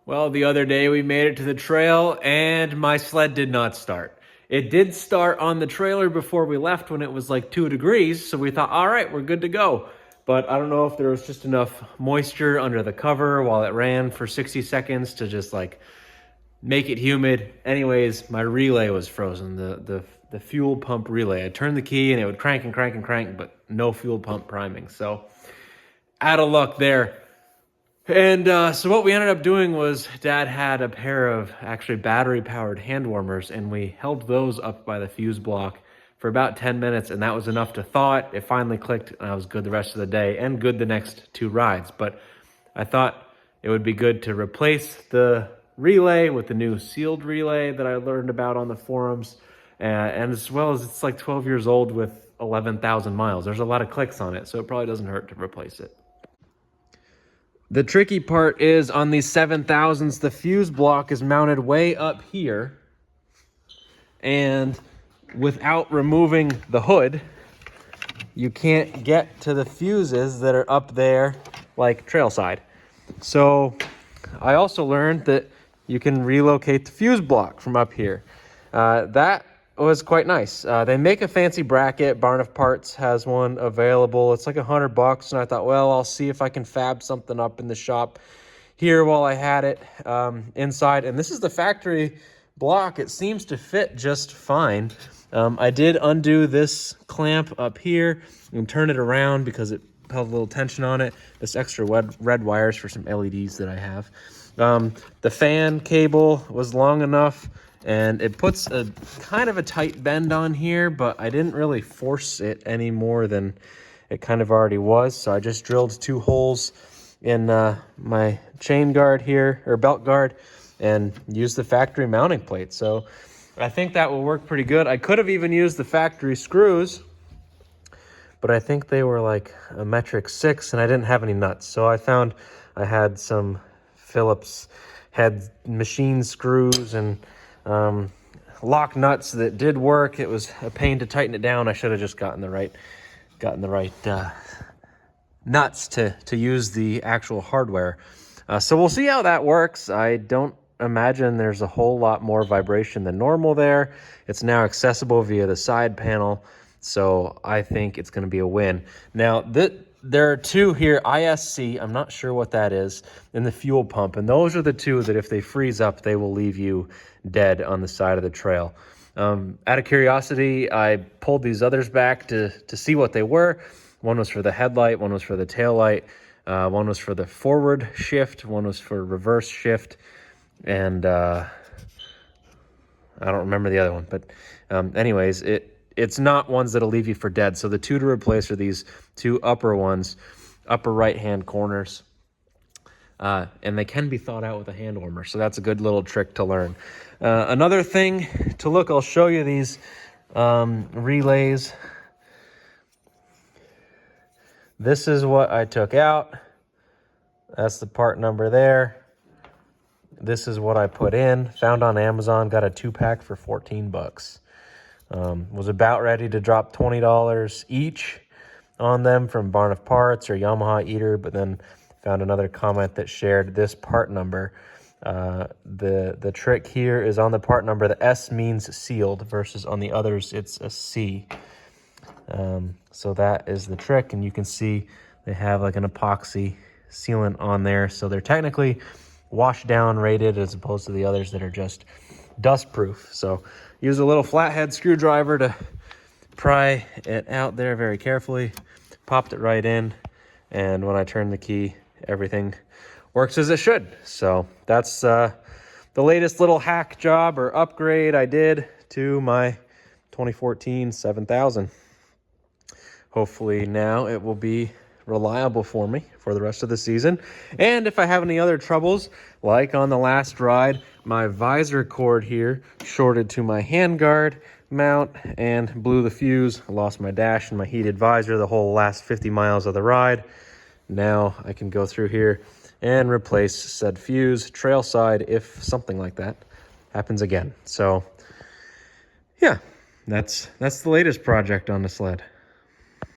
Well, the other day we made it to the trail and my sled did not start. It did start on the trailer before we left when it was like 2 degrees, so we thought, all right, we're good to go. But I don't know if there was just enough moisture under the cover while it ran for 60 seconds to just like make it humid. Anyways, my relay was frozen, the fuel pump relay. I turned the key and it would crank and crank and crank, but no fuel pump priming. So out of luck there. And so what we ended up doing was Dad had a pair of actually battery powered hand warmers, and we held those up by the fuse block for about 10 minutes, and that was enough to thaw it. It finally clicked and I was good the rest of the day and good the next 2 rides. But I thought it would be good to replace the relay with the new sealed relay that I learned about on the forums. And as well as it's like 12 years old with 11,000 miles. There's a lot of clicks on it, so it probably doesn't hurt to replace it. The tricky part is on these 7000s, the fuse block is mounted way up here. And without removing the hood, you can't get to the fuses that are up there like trail side. So I also learned that you can relocate the fuse block from up here. That was quite nice. They make a fancy bracket. Barn of Parts has one available. It's like $100, and I thought, well, I'll see if I can fab something up in the shop here while I had it inside. And this is the factory block. It seems to fit just fine. I did undo this clamp up here and turn it around because it held a little tension on it. This extra red wires for some LEDs that I have. The fan cable was long enough, and it puts a kind of a tight bend on here, but I didn't really force it any more than it kind of already was. So I just drilled 2 holes in my chain guard here, or belt guard, and used the factory mounting plate. So I think that will work pretty good. I could have even used the factory screws, but I think they were like a metric 6 and I didn't have any nuts. So I found I had some Phillips head machine screws and lock nuts that did work. It was a pain to tighten it down. I should have just gotten the right nuts to use the actual hardware. So we'll see how that works. I don't imagine there's a whole lot more vibration than normal there. It's now accessible via the side panel, so I think it's going to be a win. Now, there are 2 here, ISC, I'm not sure what that is, and the fuel pump, and those are the 2 that if they freeze up, they will leave you dead on the side of the trail. Out of curiosity, I pulled these others back to see what they were. One was for the headlight, one was for the tail light, one was for the forward shift, one was for reverse shift, and I don't remember the other one. But anyways, it's not ones that'll leave you for dead. So the 2 to replace are these 2 upper ones, upper right-hand corners. And they can be thawed out with a hand warmer. So that's a good little trick to learn. Another thing to look, I'll show you these relays. This is what I took out. That's the part number there. This is what I put in. Found on Amazon, got a 2-pack for $14. Was about ready to drop $20 each on them from Barn of Parts or Yamaha Eater, but then found another comment that shared this part number. The trick here is on the part number, the S means sealed versus on the others it's a C. So that is the trick, and you can see they have like an epoxy sealant on there, so they're technically wash down rated as opposed to the others that are just dust proof. So use a little flathead screwdriver to pry it out there very carefully. Popped it right in, and when I turn the key, everything works as it should. So that's the latest little hack job or upgrade I did to my 2014 7000. Hopefully now it will be reliable for me for the rest of the season. And if I have any other troubles, like on the last ride, my visor cord here shorted to my handguard mount and blew the fuse. I lost my dash and my heated visor the whole last 50 miles of the ride. Now I can go through here and replace said fuse trail side if something like that happens again. So yeah, that's the latest project on the sled.